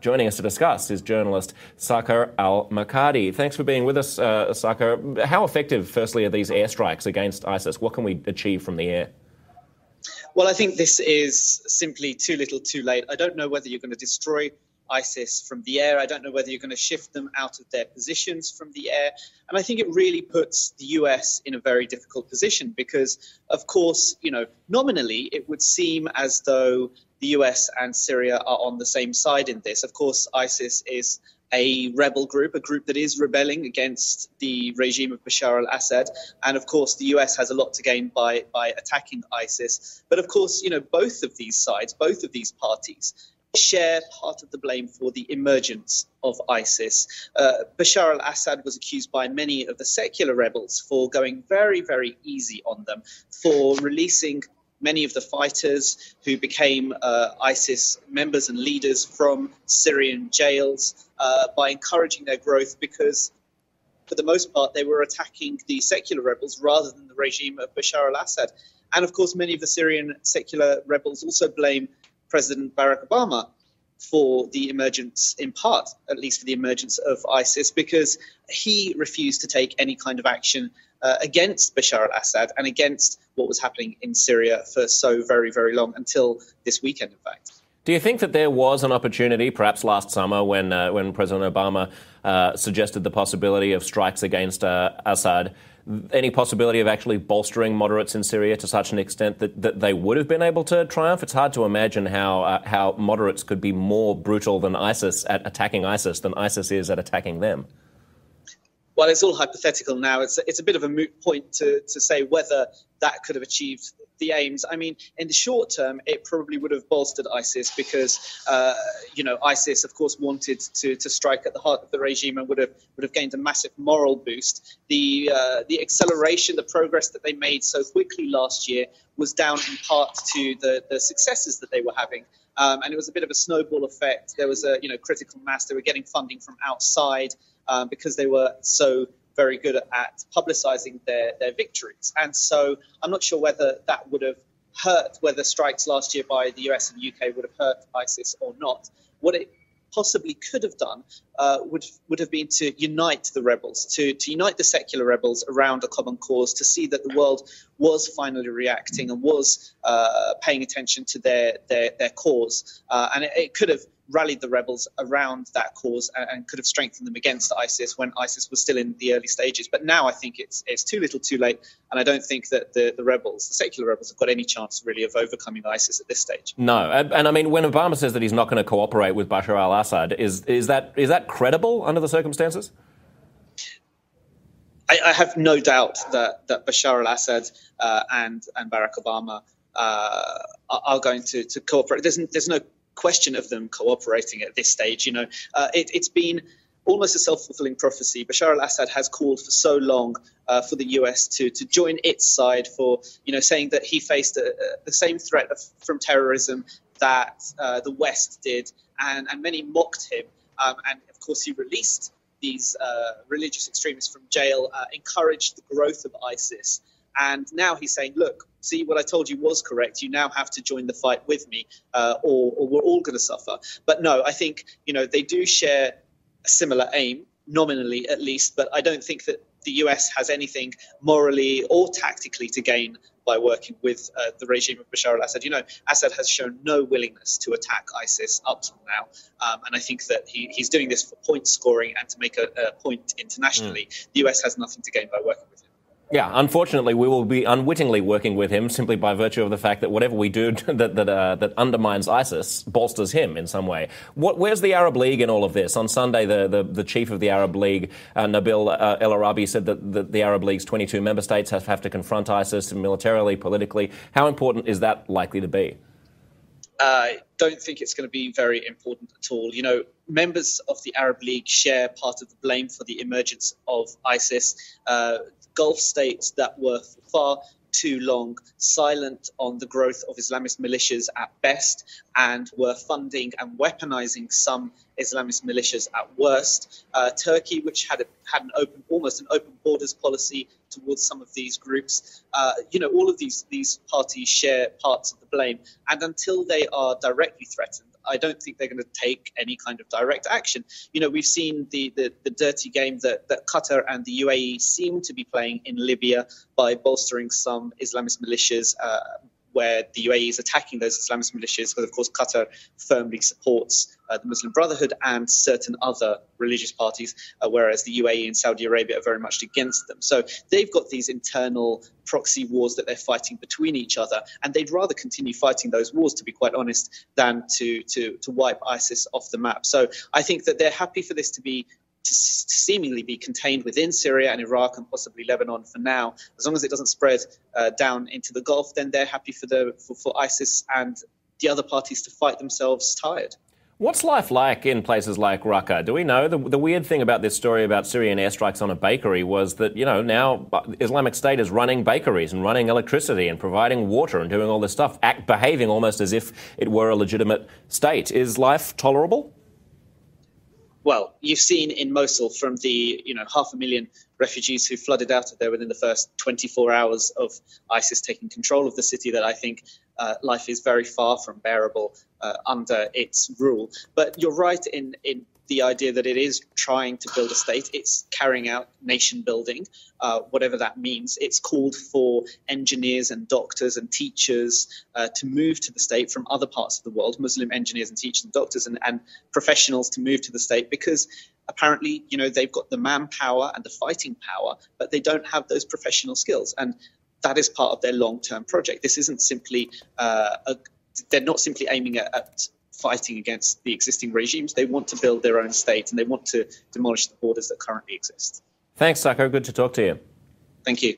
Joining us to discuss is journalist Sakhr Al-Makhadhi. Thanks for being with us, Sakhr. How effective, firstly, are these airstrikes against ISIS? What can we achieve from the air? Well, I think this is simply too little too late. I don't know whether you're going to destroy ISIS from the air. I don't know whether you're going to shift them out of their positions from the air. And I think it really puts the US in a very difficult position because, of course, nominally it would seem as though the US and Syria are on the same side in this. Of course, ISIS is a rebel group, a group that is rebelling against the regime of Bashar al-Assad. And of course, the US has a lot to gain by attacking ISIS. But of course, both of these sides, both of these parties share part of the blame for the emergence of ISIS. Bashar al-Assad was accused by many of the secular rebels for going very, very easy on them, for releasing many of the fighters who became ISIS members and leaders from Syrian jails, by encouraging their growth because, for the most part, they were attacking the secular rebels rather than the regime of Bashar al-Assad. And of course, many of the Syrian secular rebels also blame President Barack Obama for the emergence, in part, at least for the emergence of ISIS, because he refused to take any kind of action against Bashar al-Assad and against what was happening in Syria for so very, very long, until this weekend, in fact. Do you think that there was an opportunity, perhaps last summer, when President Obama suggested the possibility of strikes against Assad, any possibility of actually bolstering moderates in Syria to such an extent that they would have been able to triumph? It's hard to imagine how moderates could be more brutal than ISIS at attacking ISIS than ISIS is at attacking them. Well, it's all hypothetical now. It's a bit of a moot point to say whether that could have achieved the aims. I mean, in the short term, it probably would have bolstered ISIS because, ISIS, of course, wanted to strike at the heart of the regime and would have gained a massive moral boost. The acceleration, the progress that they made so quickly last year was down in part to the successes that they were having. And it was a bit of a snowball effect. There was a critical mass. They were getting funding from outside because they were so very good at publicizing their victories. And so I'm not sure whether that would have hurt, whether strikes last year by the US and UK would have hurt ISIS or not. What it possibly could have done would have been to unite the rebels, to unite the secular rebels around a common cause, to see that the world was finally reacting and was paying attention to their cause. And it could have rallied the rebels around that cause and could have strengthened them against ISIS when ISIS was still in the early stages. But now I think it's too little too late. And I don't think that the rebels, the secular rebels, have got any chance really of overcoming ISIS at this stage. No. And I mean, when Obama says that he's not going to cooperate with Bashar al-Assad, is that credible under the circumstances? I have no doubt that Bashar al-Assad and Barack Obama are going to cooperate. There's no question of them cooperating at this stage. It's been almost a self-fulfilling prophecy. Bashar al-Assad has called for so long for the US to join its side, for saying that he faced the same threat from terrorism that the West did, and many mocked him. And of course, he released these religious extremists from jail, encouraged the growth of ISIS. And now he's saying, look, see, what I told you was correct. You now have to join the fight with me, or we're all going to suffer. But no, I think, they do share a similar aim, nominally at least. But I don't think that the US has anything morally or tactically to gain by working with the regime of Bashar al-Assad. Assad has shown no willingness to attack ISIS up till now. And I think that he's doing this for point scoring and to make a point internationally. The US has nothing to gain by working with him. Yeah, unfortunately, we will be unwittingly working with him simply by virtue of the fact that whatever we do that undermines ISIS bolsters him in some way. Where's the Arab League in all of this? On Sunday, the chief of the Arab League, Nabil El Arabi, said that the Arab League's 22 member states have to confront ISIS militarily, politically. How important is that likely to be? I don't think it's going to be very important at all. Members of the Arab League share part of the blame for the emergence of ISIS. Gulf states that were far too long silent on the growth of Islamist militias at best, and were funding and weaponizing some Islamist militias at worst. Turkey, which had almost an open borders policy towards some of these groups. All of these parties share parts of the blame, and until they are directly threatened, I don't think they're going to take any kind of direct action. We've seen the dirty game that Qatar and the UAE seem to be playing in Libya by bolstering some Islamist militias, where the UAE is attacking those Islamist militias, because, of course, Qatar firmly supports the Muslim Brotherhood and certain other religious parties, whereas the UAE and Saudi Arabia are very much against them. So they've got these internal proxy wars that they're fighting between each other, and they'd rather continue fighting those wars, to be quite honest, than to wipe ISIS off the map. So I think that they're happy for this to seemingly be contained within Syria and Iraq and possibly Lebanon for now. As long as it doesn't spread down into the Gulf, then they're happy for ISIS and the other parties to fight themselves tired. What's life like in places like Raqqa? Do we know? The weird thing about this story about Syrian airstrikes on a bakery was that, now Islamic State is running bakeries and running electricity and providing water and doing all this stuff, behaving almost as if it were a legitimate state. Is life tolerable? Well, you've seen in Mosul from the 500,000 refugees who flooded out of there within the first 24 hours of ISIS taking control of the city that I think life is very far from bearable under its rule. But you're right in the idea that it is trying to build a state. It's carrying out nation building, whatever that means. It's called for engineers and doctors and teachers to move to the state from other parts of the world, Muslim engineers and teachers and doctors and professionals to move to the state, because apparently, they've got the manpower and the fighting power, but they don't have those professional skills. And that is part of their long-term project. This isn't simply, they're not simply aiming at fighting against the existing regimes. They want to build their own state, and they want to demolish the borders that currently exist. Thanks, Sakhr. Good to talk to you. Thank you.